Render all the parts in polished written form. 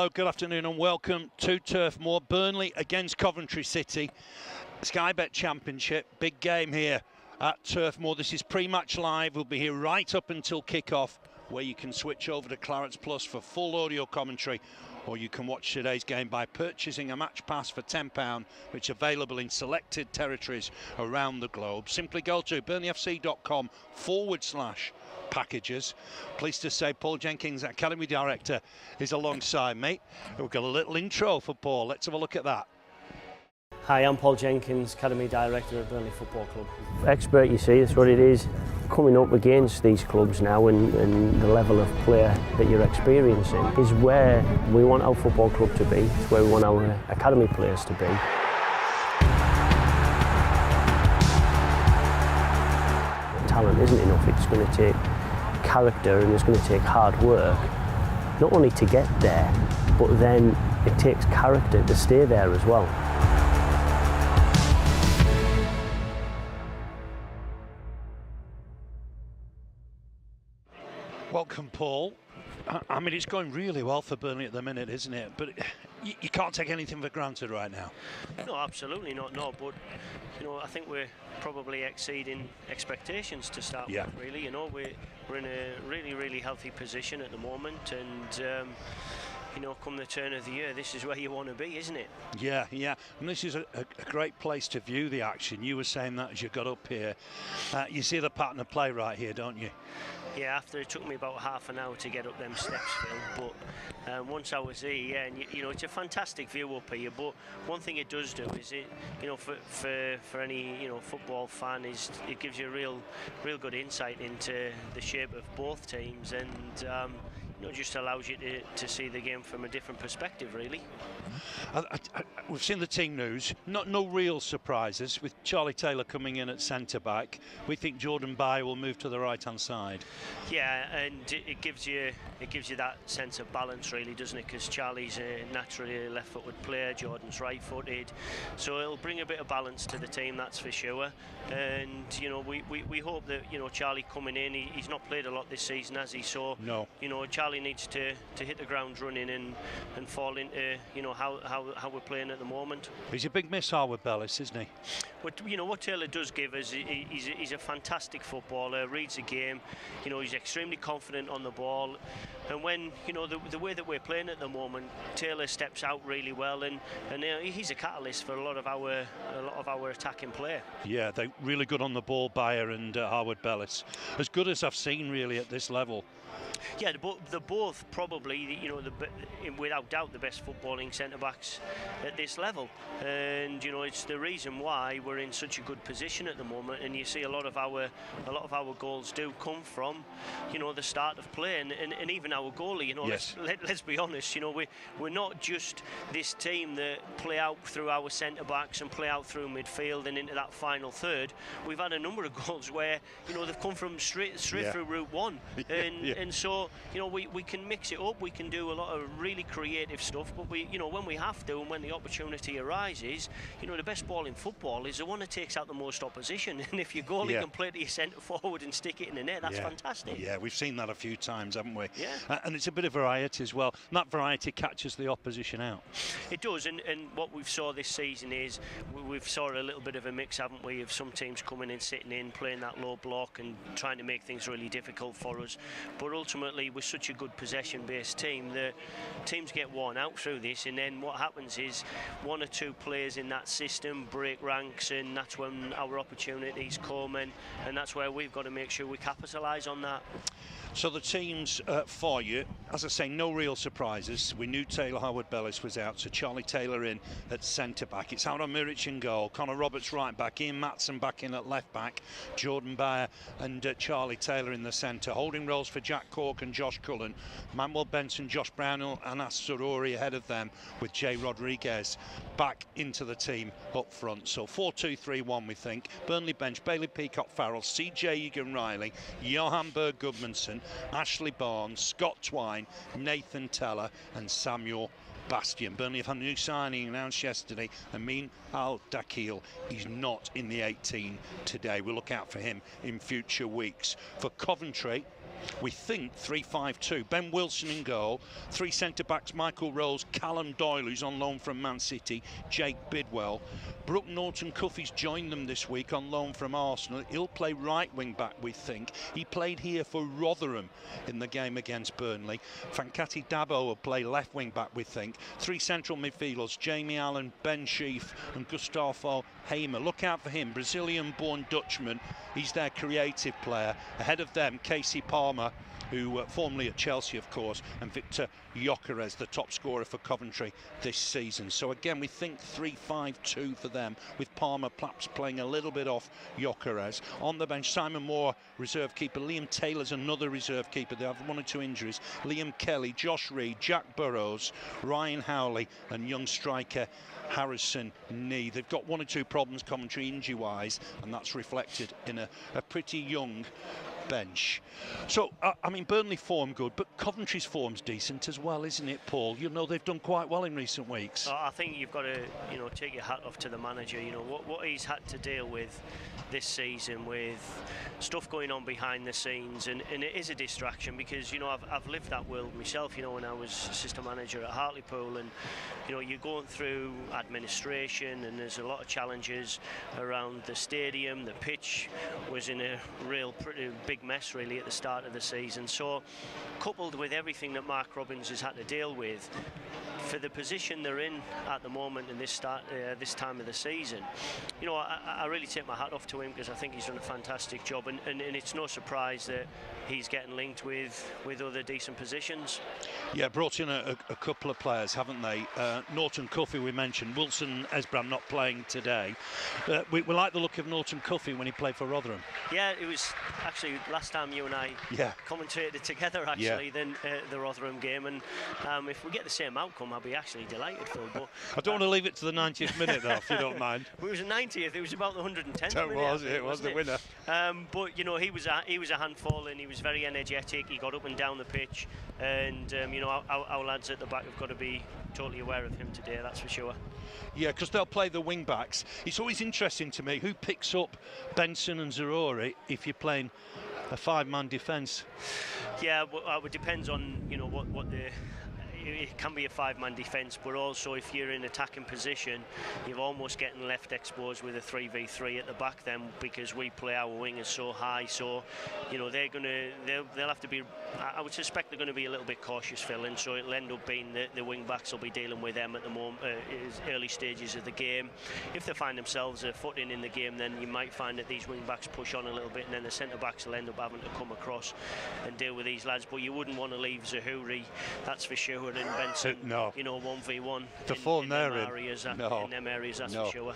Hello, good afternoon and welcome to Turf Moor. Burnley against Coventry City. Sky Bet Championship, big game here at Turf Moor. This is pre-match live. We'll be here right up until kick-off, where you can switch over to Clarets Plus for full audio commentary, or you can watch today's game by purchasing a match pass for £10, which is available in selected territories around the globe. Simply go to burnleyfc.com/packages. Pleased to say Paul Jenkins, Academy Director, is alongside me. We've got a little intro for Paul. Let's have a look at that. Hi, I'm Paul Jenkins, Academy Director at Burnley Football Club. Expert, you see, that's what it is. Coming up against these clubs now and the level of player that you're experiencing is where we want our football club to be. It's where we want our academy players to be. Talent isn't enough. It's going to take character and it's going to take hard work, not only to get there, but then it takes character to stay there as well. Welcome, Paul. I mean, it's going really well for Burnley at the minute, isn't it? But you can't take anything for granted right now. No, absolutely not. No, but you know, I think we're probably exceeding expectations to start with. Really, you know, we're in a really healthy position at the moment, and you know, come the turn of the year, this is where you want to be, isn't it? Yeah. And this is a great place to view the action. You were saying that as you got up here. You see the pattern of play right here, don't you? Yeah, after it took me about half an hour to get up them steps, Phil, but once I was here, and you know, it's a fantastic view up here, but one thing it does do is it, you know, for any, you know, football fan, is it gives you a real good insight into the shape of both teams, and you know, just allows you to see the game from a different perspective, really. We've seen the team news. No real surprises with Charlie Taylor coming in at centre back. We think Jordan Bayer will move to the right hand side. Yeah, and it gives you that sense of balance, really, doesn't it? Because Charlie's naturally a left-footed player, Jordan's right-footed, so it'll bring a bit of balance to the team, that's for sure. And you know, we hope that, you know, Charlie coming in, he's not played a lot this season, has he? So no, you know, Charlie needs to hit the ground running and fall into, you know, how we're playing at the moment. He's a big miss, Howard Bellis, isn't he? But you know what Taylor does give us, he's a fantastic footballer, reads the game, you know, he's extremely confident on the ball, and when, you know, the way that we're playing at the moment, Taylor steps out really well, and he's a catalyst for a lot of our attacking play. Yeah, they're really good on the ball, Bayer and Howard Bellis, as good as I've seen really at this level. Yeah, they're both probably, you know, without doubt the best footballing centre-backs at this level, and you know, it's the reason why we're in such a good position at the moment. And you see a lot of our goals do come from, you know, the start of play, and even our goalie. You know, yes. Let's be honest. You know, we're not just this team that play out through our centre-backs and play out through midfield and into that final third. We've had a number of goals where, you know, they've come from straight through Route 1, and so, you know, we can mix it up. We can do a lot of really creative stuff, but we, you know, when we have to and when the opportunity arises, you know, the best ball in football is the one that takes out the most opposition. And if your goalie can play to your centre forward and stick it in the net, that's fantastic. Yeah, we've seen that a few times, haven't we? Yeah. And it's a bit of variety as well. And that variety catches the opposition out. It does, and what we've saw this season is we've saw a little bit of a mix, haven't we, of some teams coming in, sitting in, playing that low block and trying to make things really difficult for us. But ultimately, we're such a good possession-based team that teams get worn out through this, and then what happens is one or two players in that system break ranks, and that's when our opportunities come, and that's where we've got to make sure we capitalise on that. So the teams for you, as I say, no real surprises. We knew Taylor Howard Bellis was out, so Charlie Taylor in at centre-back. It's Aaron Muric in goal, Connor Roberts right-back, Ian Matson back in at left-back, Jordan Bayer and Charlie Taylor in the centre. Holding roles for Jack Cork and Josh Cullen. Manuel Benson, Josh Brownell and Zaroury ahead of them, with Jay Rodriguez back into the team up front. So 4-2-3-1, we think. Burnley bench, Bailey Peacock Farrell, CJ Egan-Riley, Johan Berg Gudmundsson, Ashley Barnes, Scott Twine, Nathan Teller and Samuel Bastian. Burnley have had a new signing announced yesterday, Amin Al-Dakil. He's not in the 18 today. We'll look out for him in future weeks. For Coventry, We think 3-5-2. Ben Wilson in goal. 3 centre-backs, Michael Rose, Callum Doyle, who's on loan from Man City, Jake Bidwell. Brooke Norton-Cuffy's joined them this week on loan from Arsenal. He'll play right wing-back, we think. He played here for Rotherham in the game against Burnley. Fankati Dabo will play left wing-back, we think. 3 central midfielders, Jamie Allen, Ben Sheaf and Gustavo Hamer. Look out for him, Brazilian-born Dutchman. He's their creative player. Ahead of them, Casey Palmer, who formerly at Chelsea, of course, and Victor Gyökeres, the top scorer for Coventry this season. So again, we think 3-5-2 for them, with Palmer perhaps playing a little bit off Gyökeres. On the bench, Simon Moore, reserve keeper. Liam Taylor's another reserve keeper. They have 1 or 2 injuries. Liam Kelly, Josh Reed, Jack Burrows, Ryan Howley and young striker Harrison Nee. They've got 1 or 2 problems Coventry injury-wise, and that's reflected in a pretty young bench. So, I mean, Burnley form good, but Coventry's form's decent as well, isn't it, Paul? You know, they've done quite well in recent weeks. I think you've got to, you know, take your hat off to the manager. You know, what he's had to deal with this season, with stuff going on behind the scenes, and it is a distraction because, you know, I've lived that world myself, you know, when I was assistant manager at Hartlepool, and, you know, you're going through administration and there's a lot of challenges around the stadium. The pitch was in a pretty big mess really at the start of the season. So coupled with everything that Mark Robins has had to deal with, for the position they're in at the moment in this time of the season, you know, I really take my hat off to him because I think he's done a fantastic job, and it's no surprise that he's getting linked with other decent positions. Yeah, brought in a couple of players, haven't they? Norton-Cuffy we mentioned, Wilson Esbram not playing today. We like the look of Norton-Cuffy when he played for Rotherham. Yeah, it was actually last time you and I commentated together actually, then the Rotherham game, and if we get the same outcome, I'll be actually delighted, Phil. But I don't want to leave it to the 90th minute though, if you don't mind. It was the 90th. It was about the 110th minute. It was the winner. But you know, he was a handful, and he was very energetic. He got up and down the pitch, and you know, our lads at the back have got to be totally aware of him today. That's for sure. Yeah, because they'll play the wing backs. It's always interesting to me who picks up Benson and Zaroury if you're playing a 5-man defence. Yeah, well, it depends on, you know, what the. It can be a 5-man defence, but also if you're in attacking position, you're almost getting left exposed with a 3v3 at the back then, because we play our wingers so high. So, you know, they'll have to be. I would suspect they're going to be a little bit cautious, Phil, and so it'll end up being the wing backs will be dealing with them at the moment, early stages of the game. If they find themselves a footing in the game, then you might find that these wing backs push on a little bit, and then the centre backs will end up having to come across and deal with these lads. But you wouldn't want to leave Zaroury, that's for sure, and Benson, no. You know, 1v1 the form in they're them in. areas, No. in them areas, that's No. for sure.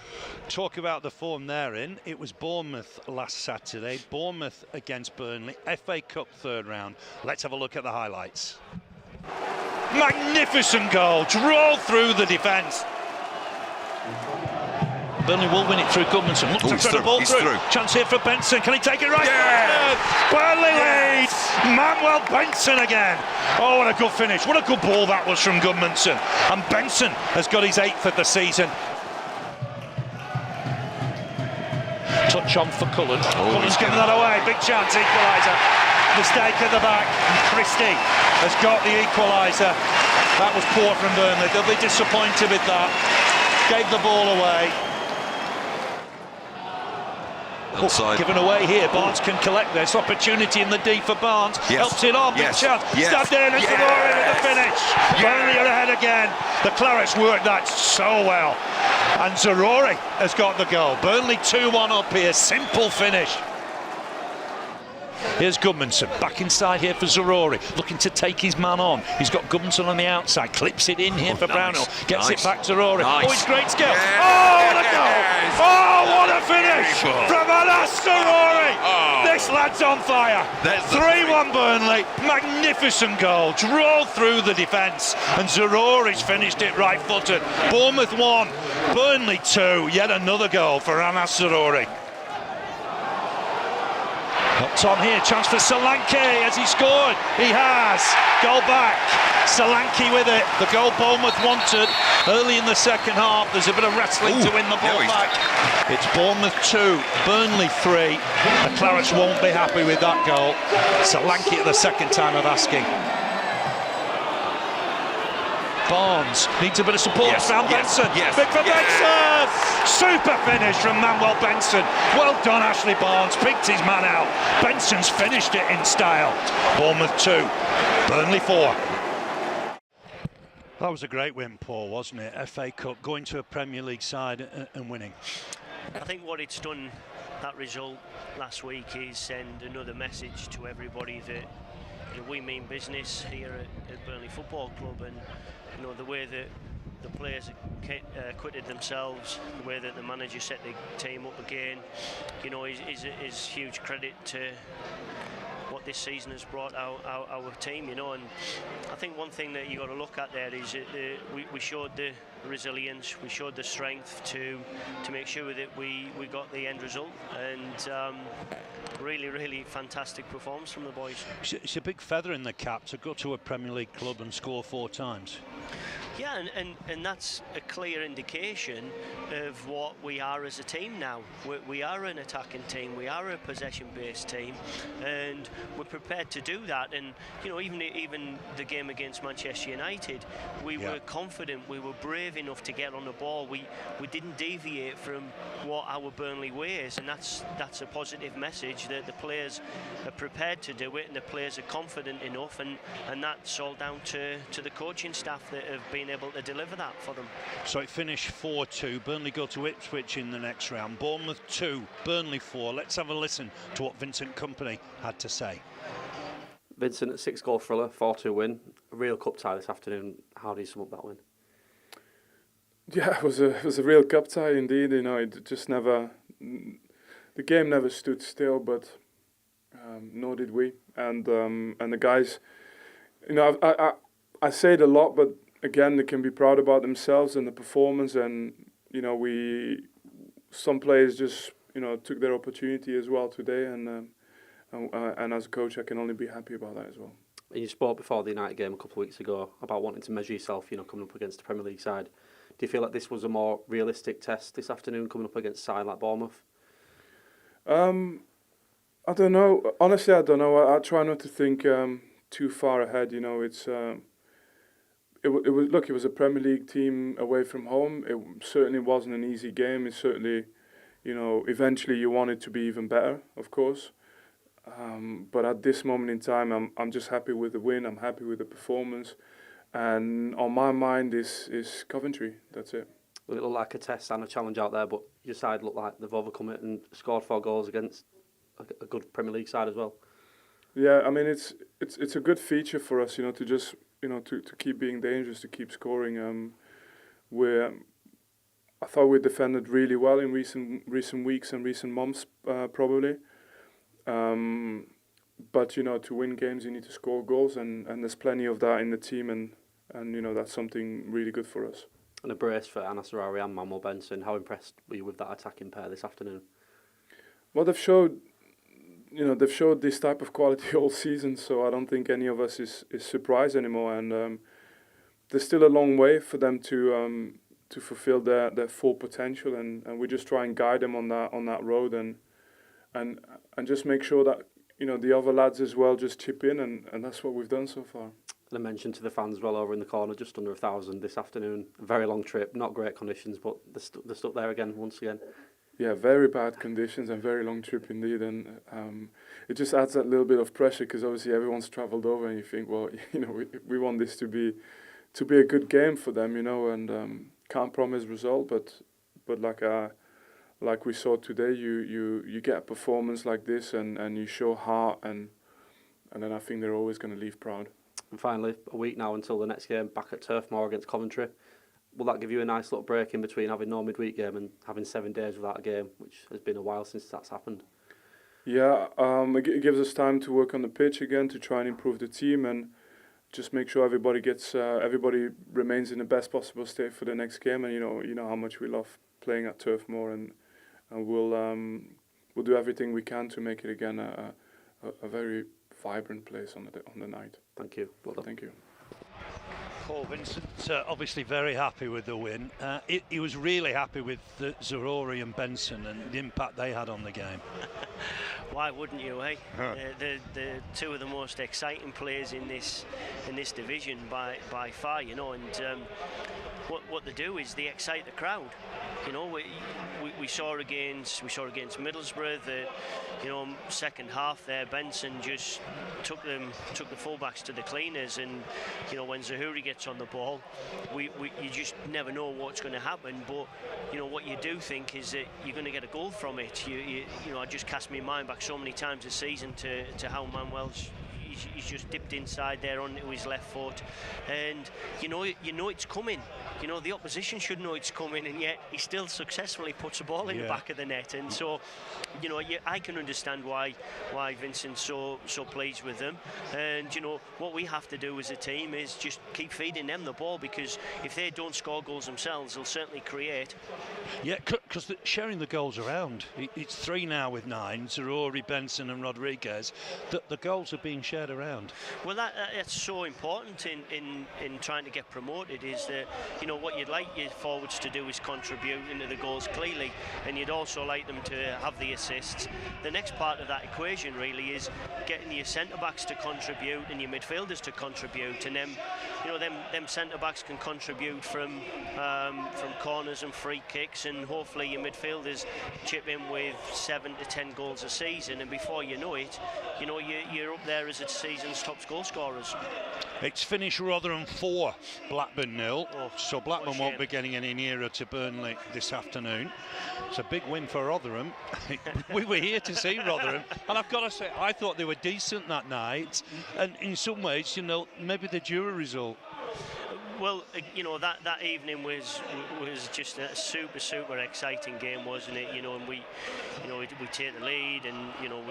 Talk about the form they're in. It was Bournemouth last Saturday. Bournemouth against Burnley, FA Cup 3rd round. Let's have a look at the highlights. Magnificent goal, drove through the defence. Burnley will win it through Goodmanson. Looks to put the ball through. Chance here for Benson. Can he take it right? Yes! Burnley leads. Manuel Benson again. Oh, what a good finish. What a good ball that was from Goodmanson. And Benson has got his 8th of the season. Touch on for Cullen. Cullen's given that away. Big chance, equaliser. Mistake at the back. And Christie has got the equaliser. That was poor from Burnley. They'll be disappointed with that. Gave the ball away. Outside. Given away here. Barnes can collect this. Opportunity in the D for Barnes. Helps it on. Big chance. Stabbed in and Zaroury with the finish. Burnley are ahead again. The Clarets worked that so well. And Zaroury has got the goal. Burnley 2-1 up here. Simple finish. Here's Goodmanson, back inside here for Zaroury, looking to take his man on. He's got Goodmanson on the outside, clips it in here for Brownhill, gets it back to Zaroury. Oh, it's great skill. Oh, what a goal! Oh, what a finish from Anas Zaroury! This lad's on fire. 3-1 Burnley, magnificent goal, drove through the defence, and Zaroury's finished it right-footed. Bournemouth 1, Burnley 2, yet another goal for Anas Zaroury. Hooked on here, chance for Solanke. Has he scored? He has. Goal back. Solanke with it. The goal Bournemouth wanted early in the second half. There's a bit of wrestling to win the ball back. It's Bournemouth 2, Burnley 3. The Clarets won't be happy with that goal. Solanke at the second time of asking. Barnes needs a bit of support. Found Benson. Big for Benson. Super finish from Manuel Benson. Well done, Ashley Barnes. Picked his man out. Benson's finished it in style. Bournemouth 2, Burnley 4. That was a great win, Paul, wasn't it? FA Cup, going to a Premier League side and winning. I think what it's done, that result last week, is send another message to everybody that we mean business here at Burnley Football Club, and the way that the players acquitted themselves, the way that the manager set the team up again, is huge credit to what this season has brought our team, and I think one thing that you got to look at there is that we showed the resilience, we showed the strength to make sure that we got the end result, and really fantastic performance from the boys. It's a big feather in the cap to go to a Premier League club and score 4 times. Yeah, and that's a clear indication of what we are as a team now. We are an attacking team, we are a possession-based team, and we're prepared to do that. And even the game against Manchester United, we were confident, we were brave enough to get on the ball. We didn't deviate from what our Burnley way is, and that's a positive message that the players are prepared to do it, and the players are confident enough, and that's all down to the coaching staff that have been able to deliver that for them. So it finished 4-2. Burnley go to Ipswich in the next round. Bournemouth 2, Burnley 4. Let's have a listen to what Vincent Kompany had to say. Vincent, a 6-goal thriller, 4-2 win. A real cup tie this afternoon. How do you sum up that win? Yeah, it was a real cup tie indeed. It just never, the game never stood still, but nor did we. And the guys, I say it a lot, but again, they can be proud about themselves and the performance. And some players just took their opportunity as well today. And as a coach, I can only be happy about that as well. You spoke before the United game a couple of weeks ago about wanting to measure yourself, coming up against the Premier League side. Do you feel like this was a more realistic test this afternoon, coming up against a side like Bournemouth? I don't know. Honestly, I don't know. I try not to think too far ahead. It was a Premier League team away from home. It certainly wasn't an easy game. It certainly, eventually you want it to be even better, of course. But at this moment in time, I'm just happy with the win. I'm happy with the performance, and on my mind is Coventry. That's it. Well, it looked like a test and a challenge out there, but your side looked like they've overcome it and scored 4 goals against a good Premier League side as well. Yeah, I mean it's a good feature for us, to just to keep being dangerous, to keep scoring. I thought we defended really well in recent weeks and recent months, probably. But to win games, you need to score goals, and there's plenty of that in the team, and that's something really good for us. And a brace for Zaroury and Manuel Benson. How impressed were you with that attacking pair this afternoon? Well, they've showed this type of quality all season, so I don't think any of us is surprised anymore. And there's still a long way for them to fulfill their full potential, and we just try and guide them on that road, and just make sure that the other lads as well just chip in, and that's what we've done so far. And I mentioned to the fans as well over in the corner, just under 1,000 this afternoon. A very long trip, not great conditions, but they're stuck there again once again. Yeah, very bad conditions and very long trip indeed, and it just adds that little bit of pressure, because obviously everyone's travelled over, and you think, well, we want this to be a good game for them, and can't promise result, but like we saw today, you get a performance like this, and you show heart, and then I think they're always going to leave proud. And finally, a week now until the next game back at Turf Moor against Coventry. Will that give you a nice little break in between having no midweek game and having 7 days without a game, which has been a while since that's happened? Yeah, it gives us time to work on the pitch again, to try and improve the team, and just make sure everybody remains in the best possible state for the next game. And you know how much we love playing at Turf Moor, and we'll do everything we can to make it again a very vibrant place on the night. Thank you. Well done. Thank you. Paul Vincent, obviously very happy with the win. He was really happy with Zaroury and Benson and the impact they had on the game. Why wouldn't you, eh? The two of the most exciting players in this division by far, you know, and what they do is they excite the crowd. You know, we saw against Middlesbrough that, you know, second half there, Benson just took the fullbacks to the cleaners, and you know, when Zaroury gets on the ball, you just never know what's going to happen. But you know, what you do think is that you're going to get a goal from it. You know, I just cast my mind back so many times this season to how Manuel's. He's just dipped inside there onto his left foot, and you know it's coming. You know, the opposition should know it's coming, and yet he still successfully puts the ball in the back of the net. And so, you know, I can understand why Vincent's so pleased with them. And you know, what we have to do as a team is just keep feeding them the ball, because if they don't score goals themselves, they'll certainly create. Yeah, because sharing the goals around. It's 3 now with 9. Zaroury, Benson, and Rodriguez. The goals are being shared around. Well, that's so important in trying to get promoted, is that, you know, what you'd like your forwards to do is contribute into the goals clearly, and you'd also like them to have the assists. The next part of that equation really is getting your centre-backs to contribute and your midfielders to contribute, and them, you know, them centre-backs can contribute from corners and free kicks, and hopefully your midfielders chip in with 7 to 10 goals a season, and before you know it, you know, you're up there as a season's top goal scorers. It's finished Rotherham 4, Blackburn 0. So Blackburn won't be getting any nearer to Burnley this afternoon. It's a big win for Rotherham. We were here to see Rotherham, and I've got to say, I thought they were decent that night, and in some ways, you know, maybe the Jura result. Well, you know, that evening was just a super exciting game, wasn't it? You know, and we take the lead, and you know,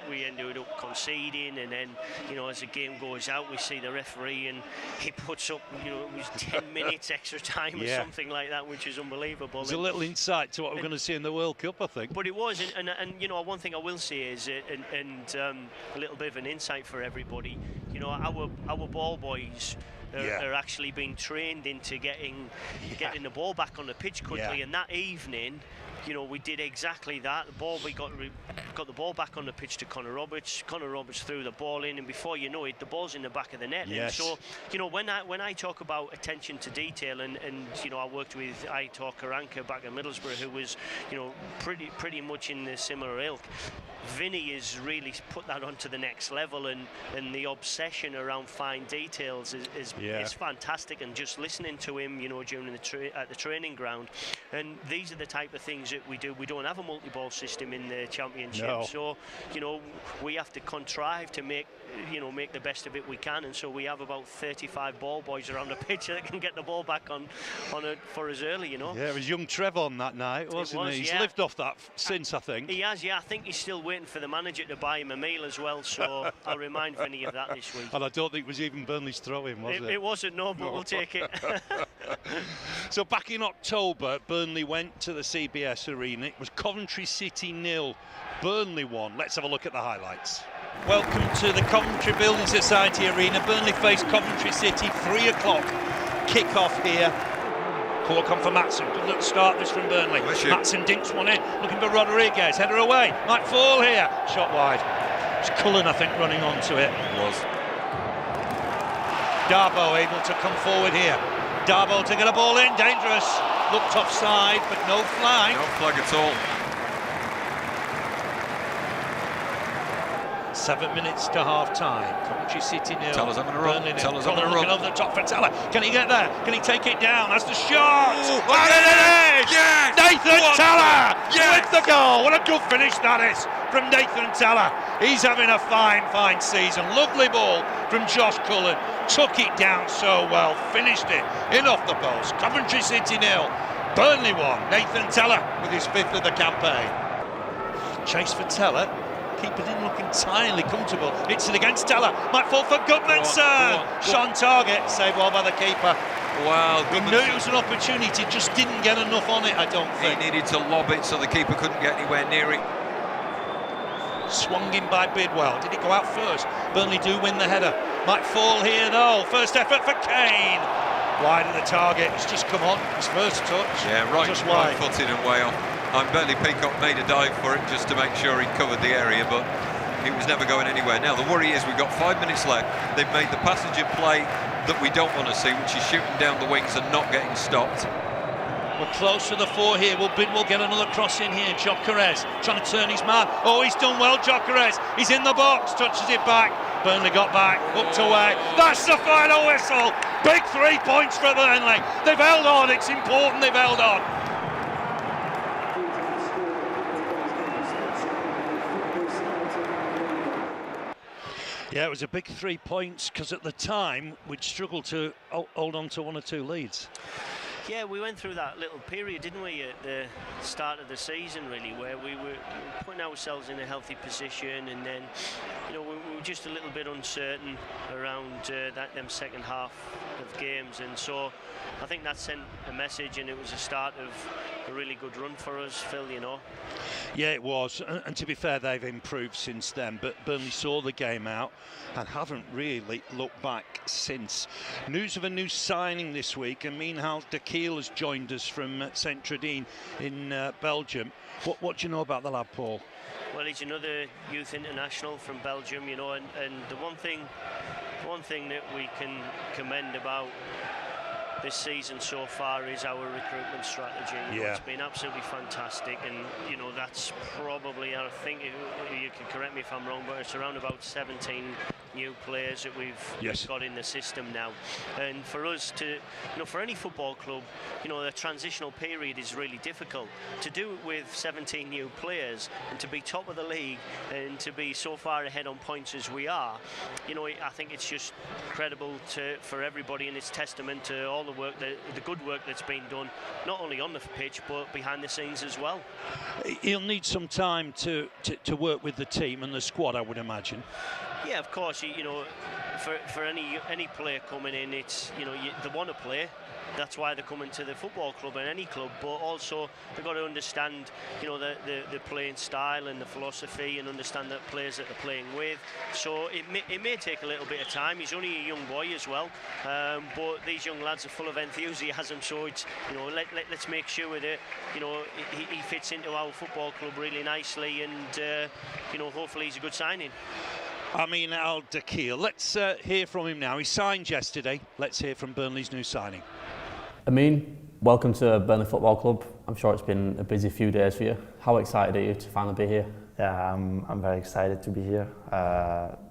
we ended up conceding, and then, you know, as the game goes out, we see the referee, and he puts up, you know, it was 10 minutes extra time or something like that, which is unbelievable. There's a little insight to what we're going to see in the World Cup, I think. But it was, and you know, one thing I will say is, a little bit of an insight for everybody. You know, our ball boys are actually being trained into getting the ball back on the pitch quickly, and that evening, you know, we did exactly that. We got the ball back on the pitch to Connor Roberts. Connor Roberts threw the ball in, and before you know it, the ball's in the back of the net. Yes. And so, you know, when I talk about attention to detail, and you know, I worked with Aitor Karanka back in Middlesbrough, who was, you know, pretty much in the similar ilk. Vinny has really put that onto the next level, and the obsession around fine details is fantastic. And just listening to him, you know, during at the training ground, and these are the type of things that we do. We don't have a multi-ball system in the Championship, so you know, we have to contrive to make the best of it we can, and so we have about 35 ball boys around the pitch that can get the ball back on it for us early, you know. Yeah, it was young Trev on that night, wasn't he? He's lived off that since, I think. He has, I think he's still waiting for the manager to buy him a meal as well, so I'll remind Vinny of that this week. And I don't think it was even Burnley's throw-in, was it? It wasn't, no, but we'll take it. So back in October, Burnley went to the CBS Arena. It was Coventry City 0, Burnley 1. Let's have a look at the highlights. Welcome to the Coventry Building Society Arena. Burnley face Coventry City, 3 o'clock kick-off here. Cork on for Matson. Good luck to start this from Burnley. Matson dinks one in, looking for Rodriguez. Header away, might fall here. Shot wide. It's Cullen, I think, running onto it. Was. Darboe able to come forward here. Darboe to get a ball in, dangerous. Looked offside, but no flag. No flag at all. 7 minutes to half-time. Coventry City 0. Teller's having a run. Teller's having a run. Looking over the top for Teller. Can he get there? Can he take it down? That's the shot. Ooh, and it is! Yes! Nathan Teller yes! with the goal. What a good finish that is from Nathan Teller. He's having a fine season. Lovely ball from Josh Cullen. Took it down so well. Finished it in off the post. Coventry City 0. Burnley 1. Nathan Teller with his 5th of the campaign. Chase for Teller. Keeper didn't look entirely comfortable. Hits it against Teller. Might fall for Goodmanson. Shot on target. Saved well by the keeper. Well, he knew it was an opportunity, just didn't get enough on it, I don't think. He needed to lob it so the keeper couldn't get anywhere near it. swung in by Bidwell. Did he go out first? Burnley do win the header. Might fall here though. First effort for Kane. Wide of the target. It's just come on. His first touch. Yeah, right, just right wide. footed and way off. Burnley Peacock made a dive for it just to make sure he covered the area, but it was never going anywhere. Now the worry is we've got 5 minutes left. They've made the passenger play that we don't want to see, which is shooting down the wings and not getting stopped. We're close to the 4 here. Will Bidwell get another cross in here? Gyökeres trying to turn his man. Oh, he's done well, Gyökeres. He's in the box, touches it back. Burnley got back, hooked away. That's the final whistle. Big 3 points for Burnley. They've held on. It's important they've held on. Yeah, it was a big 3 points because at the time we'd struggled to hold on to 1 or 2 leads. Yeah, we went through that little period, didn't we, at the start of the season, really, where we were putting ourselves in a healthy position, and then, you know, we were just a little bit uncertain around them second half of games, and so I think that sent a message, and it was a start of a really good run for us, Phil, you know. Yeah, it was, and to be fair, they've improved since then, but Burnley saw the game out and haven't really looked back since. News of a new signing this week, and Mijnheer de Kiel has joined us from Saint-Tradine in Belgium. What do you know about the lad, Paul? Well, he's another youth international from Belgium, you know, and the one thing that we can commend about this season so far is our recruitment strategy. You know, it's been absolutely fantastic, and you know that's probably, I think you can correct me if I'm wrong, but it's around about 17 new players that we've got in the system now. And for us to, you know, for any football club, you know, the transitional period is really difficult. To do it with 17 new players and to be top of the league and to be so far ahead on points as we are, you know, I think it's just credible for everybody, and it's testament to all the work, the good work that's been done, not only on the pitch but behind the scenes as well. He'll need some time to work with the team and the squad, I would imagine. Yeah, of course. You know, for any player coming in, it's, you know, they want to play. That's why they're coming to the football club and any club, but also they've got to understand, you know, the playing style and the philosophy, and understand the players that they're playing with. So it may take a little bit of time. He's only a young boy as well, but these young lads are full of enthusiasm. So it's, you know, let's make sure that, you know, he fits into our football club really nicely, and you know, hopefully he's a good signing. Mijnheer de Kiel. Let's hear from him now. He signed yesterday. Let's hear from Burnley's new signing. Amin, welcome to Burnley Football Club. I'm sure it's been a busy few days for you. How excited are you to finally be here? Yeah, I'm very excited to be here.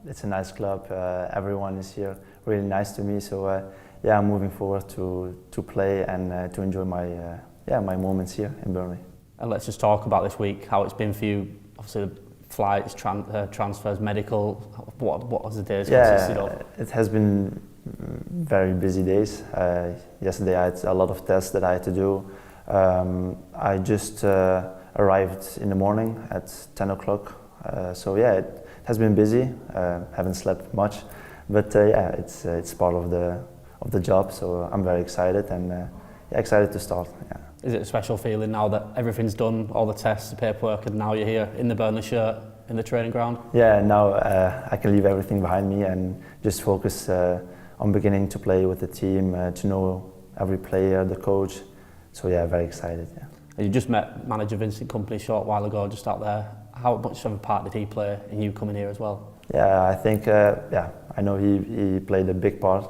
It's a nice club. Everyone is here, really nice to me. So yeah, I'm moving forward to play and to enjoy my moments here in Burnley. And let's just talk about this week, how it's been for you. Obviously, the flights, transfers, medical. What has the days consisted of? It has been very busy days. Yesterday I had a lot of tests that I had to do. I just arrived in the morning at 10 o'clock. So yeah, it has been busy. Haven't slept much, but yeah, it's part of the job. So I'm very excited and excited to start. Yeah. Is it a special feeling now that everything's done, all the tests, the paperwork, and now you're here in the Burnley shirt in the training ground? Yeah, now I can leave everything behind me and just focus on beginning to play with the team, to know every player, the coach. So yeah, very excited. Yeah. And you just met manager Vincent Kompany a short while ago, just out there. How much of a part did he play in you coming here as well? Yeah, I think I know he played a big part.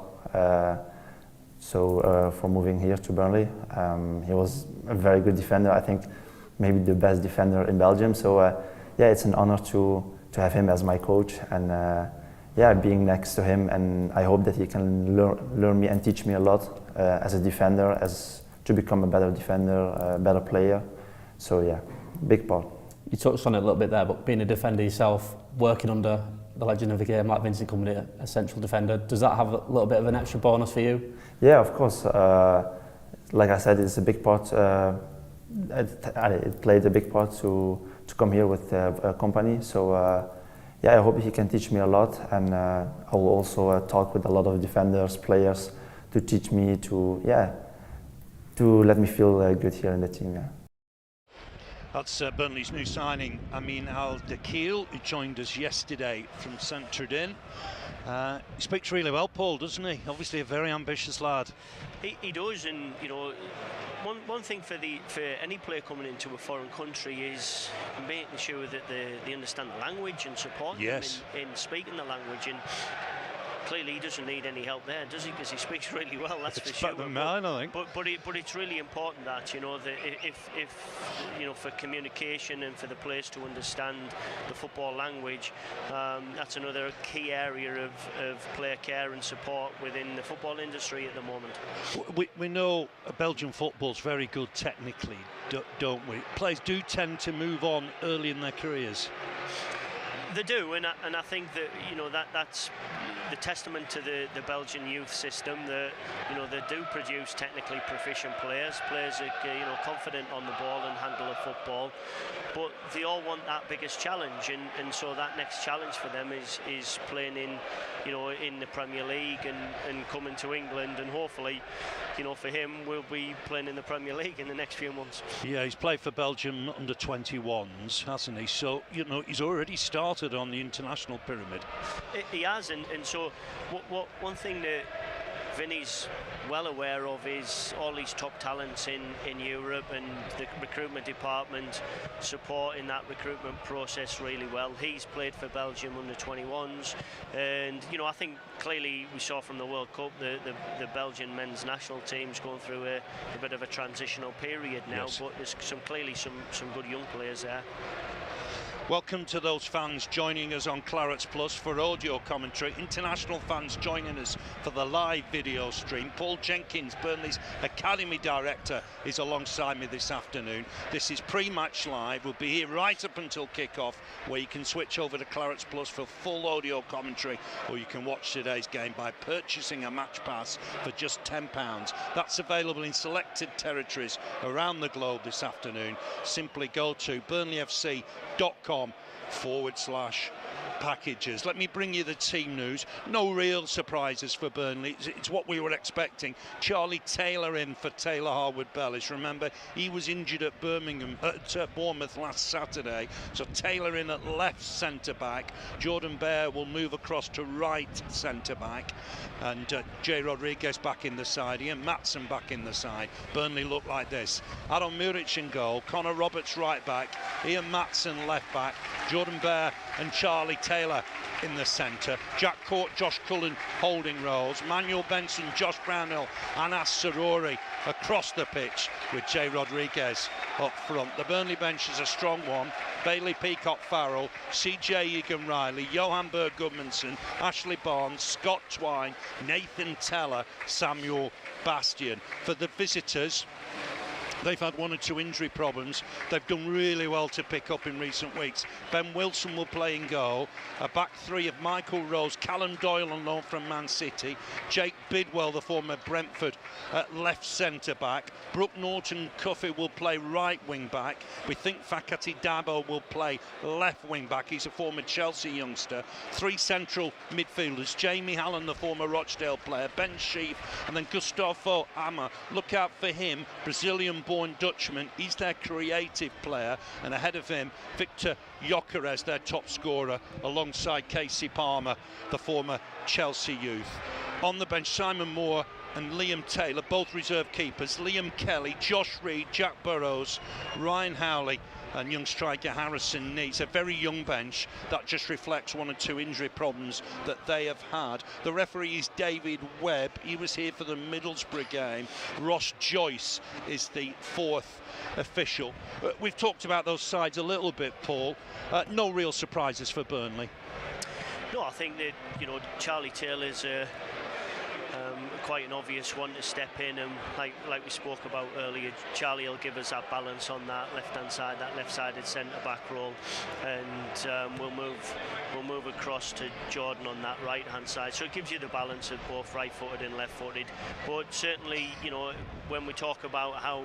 So for moving here to Burnley, he was a very good defender. I think maybe the best defender in Belgium. So yeah, it's an honor to have him as my coach, and yeah, being next to him. And I hope that he can learn me and teach me a lot as a defender, as to become a better defender, a better player. So yeah, big part. You touched on it a little bit there, but being a defender yourself, working under the legend of the game like Vincent Kompany, a central defender, does that have a little bit of an extra bonus for you? Yeah, of course. Like I said, it's a big part. It played a big part to come here with Kompany. So yeah, I hope he can teach me a lot, and I will also talk with a lot of defenders, players, to teach me to let me feel good here in the team. Yeah. That's Burnley's new signing, Amin Al-Dakil, who joined us yesterday from Saint-Trudin. He speaks really well, Paul, doesn't he? Obviously a very ambitious lad. He does, and you know, one thing for any player coming into a foreign country is making sure that they understand the language and supporting them in speaking the language. And clearly he doesn't need any help there, does he? Because he speaks really well, that's for sure. Better than mine, I think. But it's really important that, you know, that if you know, for communication and for the players to understand the football language, that's another key area of player care and support within the football industry at the moment. We know Belgian football's very good technically, don't we? Players do tend to move on early in their careers. They do, and I think that, you know, that's the testament to the Belgian youth system, that, you know, they do produce technically proficient players that you know, confident on the ball and handle a football, but they all want that biggest challenge, and so that next challenge for them is playing in, you know, in the Premier League and coming to England, and hopefully, you know, for him, we'll be playing in the Premier League in the next few months. Yeah, he's played for Belgium under 21s, hasn't he? So, you know, he's already started on the international pyramid. He has, and so one thing that Vinny's well aware of is all these top talents in Europe, and the recruitment department supporting that recruitment process really well. He's played for Belgium under 21s, and you know, I think clearly we saw from the World Cup the Belgian men's national team's going through a bit of a transitional period now. Yes. But there's clearly some good young players there. Welcome to those fans joining us on Clarets Plus for audio commentary. International fans joining us for the live video stream. Paul Jenkins, Burnley's Academy Director, is alongside me this afternoon. This is Pre-Match Live. We'll be here right up until kick-off, where you can switch over to Clarets Plus for full audio commentary, or you can watch today's game by purchasing a match pass for just £10. That's available in selected territories around the globe this afternoon. Simply go to burnleyfc.com/packages. Let me bring you the team news. No real surprises for Burnley. It's what we were expecting. Charlie Taylor in for Taylor Harwood-Bellis. Remember, he was injured at Bournemouth last Saturday. So Taylor in at left centre-back. Jordan Bear will move across to right centre-back. And Jay Rodriguez back in the side. Ian Matson back in the side. Burnley look like this. Adam Muric in goal. Connor Roberts right back. Ian Matson left back. Jordan Bear and Charlie Taylor in the centre. Jack Court, Josh Cullen holding roles. Manuel Benson, Josh Brownhill, Anas Zaroury across the pitch with Jay Rodriguez up front. The Burnley bench is a strong one. Bailey Peacock-Farrell, CJ Egan-Riley, Johan Berg Gudmundsson, Ashley Barnes, Scott Twine, Nathan Teller, Samuel Bastian. For the visitors, they've had one or two injury problems. They've done really well to pick up in recent weeks. Ben Wilson will play in goal. A back three of Michael Rose, Callum Doyle on loan from Man City, Jake Bidwell, the former Brentford, at left centre-back. Brooke Norton-Cuffy will play right wing-back. We think Fakati Dabo will play left wing-back. He's a former Chelsea youngster. Three central midfielders, Jamie Hallen, the former Rochdale player, Ben Sheaf, and then Gustavo Hammer. Look out for him, Brazilian-born Dutchman. He's their creative player, and ahead of him, Victor Gyökeres, their top scorer, alongside Casey Palmer, the former Chelsea youth. On the bench, Simon Moore and Liam Taylor, both reserve keepers. Liam Kelly, Josh Reed, Jack Burrows, Ryan Howley, and young striker Harrison Needs. A very young bench that just reflects one or two injury problems that they have had. The referee is David Webb. He was here for the Middlesbrough game. Ross Joyce is the fourth official. We've talked about those sides a little bit, Paul. No real surprises for Burnley. No, I think that, you know, Charlie Taylor's quite an obvious one to step in, and like we spoke about earlier, Charlie will give us that balance on that left-hand side, that left-sided centre-back role, and we'll move across to Jordan on that right-hand side. So it gives you the balance of both right-footed and left-footed. But certainly, you know, when we talk about how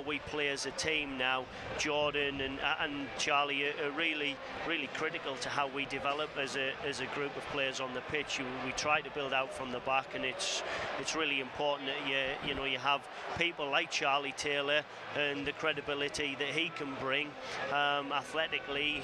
we play as a team now, Jordan and Charlie are really critical to how we develop as a group of players on the pitch. We try to build out from the back, and it's it's really important that you have people like Charlie Taylor and the credibility that he can bring. Athletically,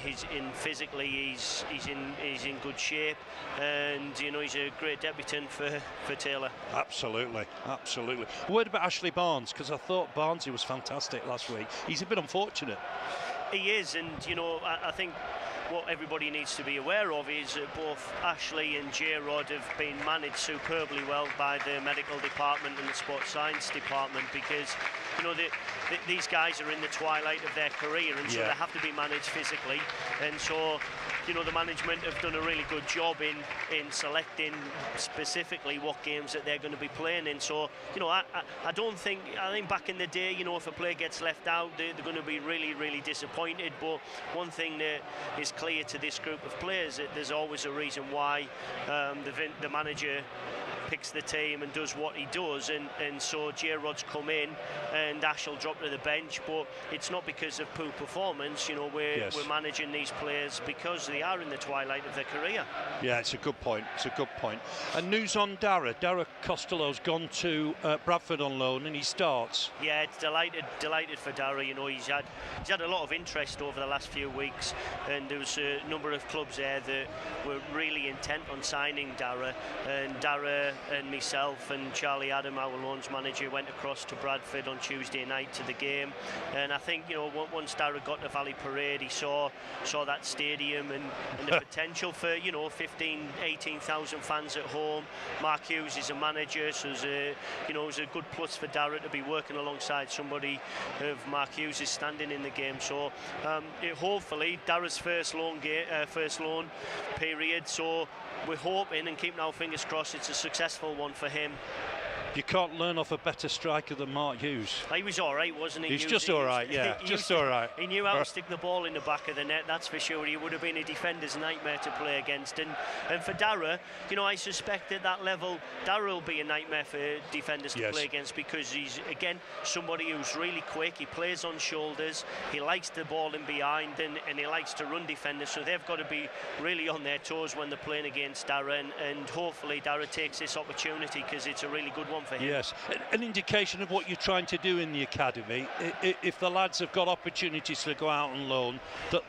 physically, he's in good shape, and he's a great debutant for Taylor. Absolutely. A word about Ashley Barnes, because I thought Barnesy was fantastic last week. He's a bit unfortunate. He is, and I think what everybody needs to be aware of is that both Ashley and J-Rod have been managed superbly well by the medical department and the sports science department, because these guys are in the twilight of their career, and so they have to be managed physically, and so the management have done a really good job in selecting specifically what games that they're going to be playing in. So I think back in the day, if a player gets left out, they're going to be really, really disappointed. But one thing that is clear to this group of players, that there's always a reason why the manager picks the team and does what he does, and so J-Rod's come in and Ash will drop to the bench, but it's not because of poor performance. We're managing these players because they are in the twilight of their career. Yeah, it's a good point. And news on Dara Costello's gone to Bradford on loan, and he starts. Yeah, it's delighted for Dara. He's had a lot of interest over the last few weeks, and there was a number of clubs there that were really intent on signing Dara, and Dara and myself and Charlie Adam, our loans manager, went across to Bradford on Tuesday night to the game, and I think once Dara got to Valley Parade, he saw that stadium and the potential for 18,000 fans at home. Mark Hughes is a manager, so it was a good plus for Dara to be working alongside somebody of Mark Hughes' standing in the game. So hopefully Dara's first loan period, so we're hoping and keeping our fingers crossed it's a successful one for him. You can't learn off a better striker than Mark Hughes. He was all right, wasn't he? He's just all right, yeah. Just all right. He knew how to stick the ball in the back of the net, that's for sure. He would have been a defender's nightmare to play against. And for Dara, I suspect at that level, Dara will be a nightmare for defenders to play against, because he's, again, somebody who's really quick. He plays on shoulders. He likes the ball in behind, and he likes to run defenders. So they've got to be really on their toes when they're playing against Dara. And hopefully Dara takes this opportunity, because it's a really good one for him. Yes, an indication of what you're trying to do in the academy. If the lads have got opportunities to go out on loan,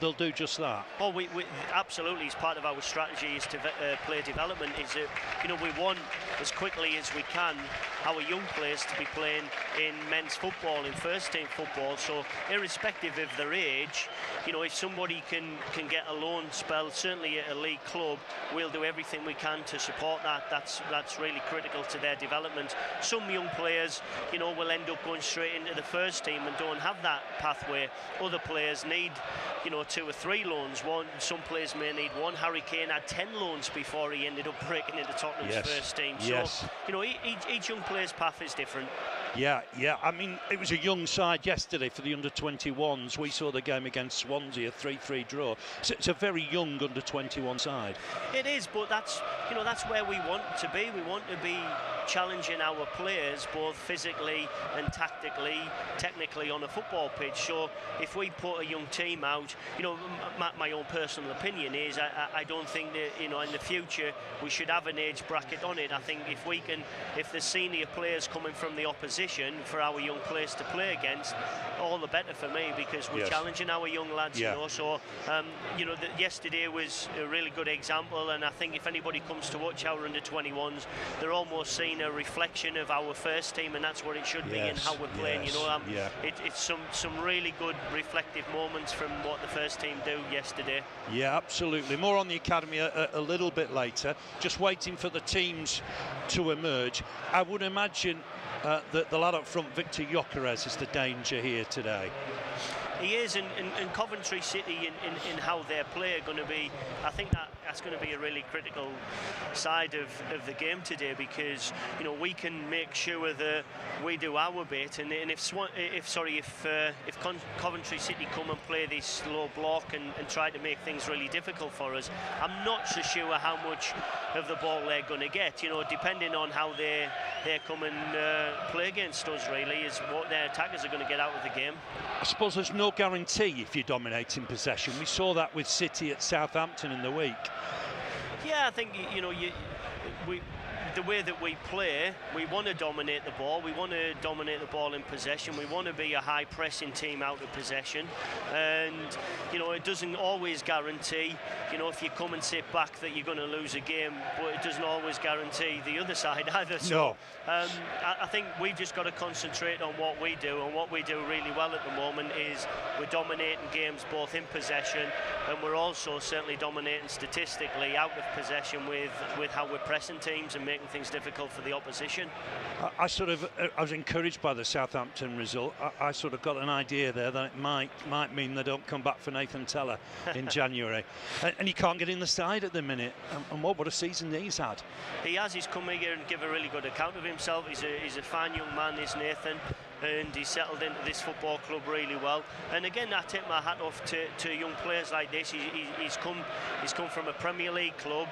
they'll do just that. Oh, we absolutely, as part of our strategy is to player development, is that we want as quickly as we can our young players to be playing in men's football, in first team football. So irrespective of their age, if somebody can get a loan spell, certainly at a league club, we'll do everything we can to support that. That's really critical to their development. Some young players, will end up going straight into the first team and don't have that pathway. Other players need, 2 or 3 loans. Some players may need 1. Harry Kane had 10 loans before he ended up breaking into Tottenham's first team. So, each young player's path is different. Yeah. I mean, it was a young side yesterday for the under-21s. We saw the game against Swansea, a 3-3 draw. So it's a very young under-21 side. It is, but that's where we want to be. We want to be challenging our players both physically and tactically, technically on a football pitch. So if we put a young team out, my own personal opinion is I don't think that in the future we should have an age bracket on it. I think if the senior players coming from the opposition for our young players to play against, all the better for me, because we're challenging our young lads. So yesterday was a really good example, and I think if anybody comes to watch our under-21s, they're almost seeing a reflection of our first team, and that's what it should be in how we're playing. It's some really good reflective moments from what the first team do yesterday. Yeah, absolutely. More on the academy a little bit later. Just waiting for the teams to emerge. I would imagine that the lad up front, Victor Gyökeres, is the danger here today. He is, and Coventry City in how their play are going to be, I think that's going to be a really critical side of the game today, because we can make sure that we do our bit, and if Coventry City come and play this low block and try to make things really difficult for us, I'm not so sure how much of the ball they're going to get, depending on how they come and play against us, really, is what their attackers are going to get out of the game. I suppose there's no guarantee if you're dominating possession. We saw that with City at Southampton in the week. Yeah, I think the way that we play, we want to dominate the ball. We want to dominate the ball in possession. We want to be a high pressing team out of possession. And, you know, it doesn't always guarantee, you know, if you come and sit back that you're going to lose a game, but it doesn't always guarantee the other side either. So, I think we've just got to concentrate on what we do, and what we do really well at the moment is we're dominating games both in possession, and we're also certainly dominating statistically out of possession with how we're pressing teams and making things difficult for the opposition. I was encouraged by the Southampton result. I sort of got an idea there that it might mean they don't come back for Nathan Teller in January, and he can't get in the side at the minute. And what a season he's had. He has. He's come here and give a really good account of himself. He's a fine young man, is Nathan, and he's settled into this football club really well. And again, I take my hat off to young players like this. He's come from a Premier League club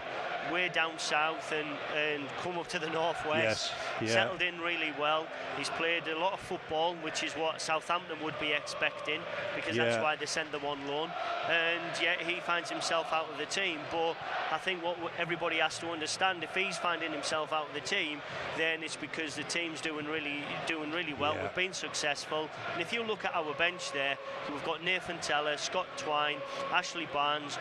way down south and come up to the northwest. Yes, settled in really well. He's played a lot of football, which is what Southampton would be expecting, because that's why they send them on loan. And yet he finds himself out of the team. But I think what everybody has to understand, if he's finding himself out of the team, then it's because the team's doing really well. We've been successful. And if you look at our bench there, we've got Nathan Teller, Scott Twine, Ashley Barnes,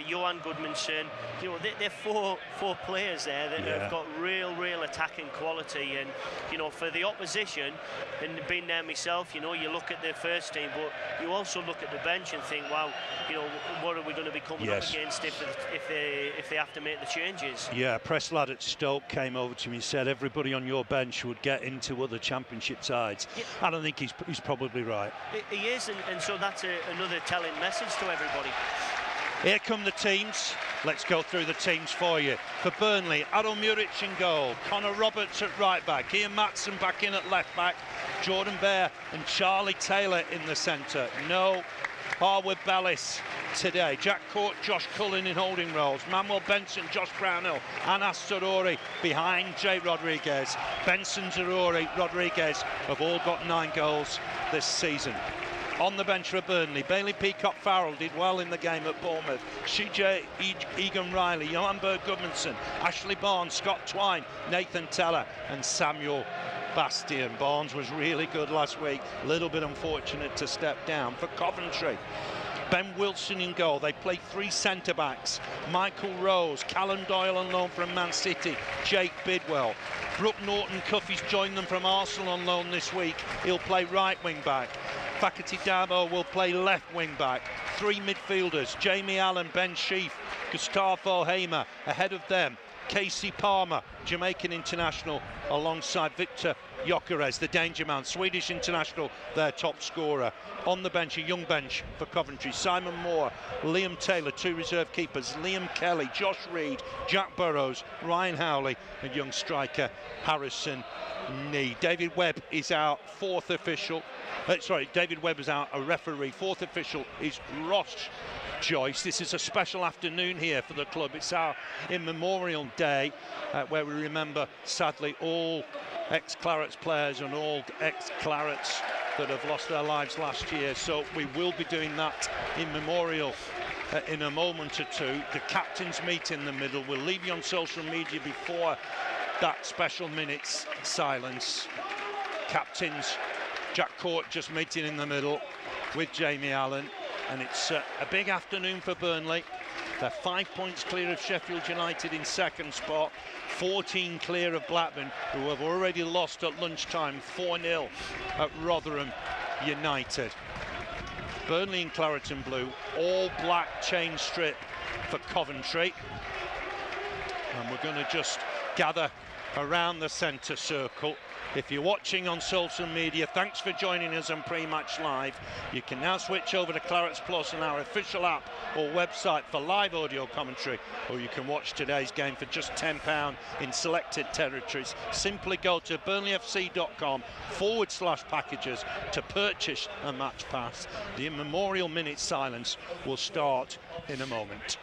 Johan Goodmanson. You know, they're four players there that have got real attacking quality. And you know, for the opposition, and being there myself, you know, you look at the first team, but you also look at the bench and think, wow, you know, what are we going to be coming up against if they have to make the changes? Yeah, press lad at Stoke came over to me and said everybody on your bench would get into other Championship sides. I don't think he's probably right. He is, and so that's another telling message to everybody. Here come the teams. Let's go through the teams for you. For Burnley, Ado Muric in goal, Connor Roberts at right back, Ian Matson back in at left back, Jordan Bear and Charlie Taylor in the centre. No Harwood Bellis today. Jack Court, Josh Cullen in holding roles, Manuel Benson, Josh Brownhill, Anas Zaroury behind Jay Rodriguez. Benson, Zaroury, Rodriguez have all got 9 goals this season. On the bench for Burnley, Bailey Peacock-Farrell did well in the game at Bournemouth. CJ Egan-Riley, Johan Berg-Gudmundsson, Ashley Barnes, Scott Twine, Nathan Teller and Samuel Bastian. Barnes was really good last week. A little bit unfortunate to step down. For Coventry, Ben Wilson in goal. They play 3 centre-backs. Michael Rose, Callum Doyle on loan from Man City, Jake Bidwell. Brooke Norton-Cuffy's joined them from Arsenal on loan this week. He'll play right wing-back. Fakati Dabo will play left wing-back. 3 midfielders, Jamie Allen, Ben Sheaf, Gustavo Hamer. Ahead of them, Casey Palmer, Jamaican international, alongside Victor Gyökeres, the danger man, Swedish international, their top scorer. On the bench, a young bench for Coventry, Simon Moore, Liam Taylor, 2 reserve keepers, Liam Kelly, Josh Reed, Jack Burrows, Ryan Howley and young striker Harrison Nee. David Webb is out, 4th official. David Webb is out, a referee. 4th official is Ross Joyce. This is a special afternoon here for the club. It's our in memorial day where we remember, sadly, all ex-Clarets players and all ex-Clarets that have lost their lives last year. So we will be doing that in memorial in a moment or two. The captains meet in the middle. We'll leave you on social media before that special minute's silence. Captains, Jack Court just meeting in the middle with Jamie Allen, and it's a big afternoon for Burnley. They're 5 points clear of Sheffield United in 2nd spot, 14 clear of Blackburn, who have already lost at lunchtime 4-0 at Rotherham United. Burnley in claret and blue, all black chain strip for Coventry, and we're going to just gather around the centre circle. If you're watching on social media, thanks for joining us on Prematch Live. You can now switch over to Clarets Plus and our official app or website for live audio commentary, or you can watch today's game for just £10 in selected territories. Simply go to burnleyfc.com/packages to purchase a match pass. The immemorial minute silence will start in a moment.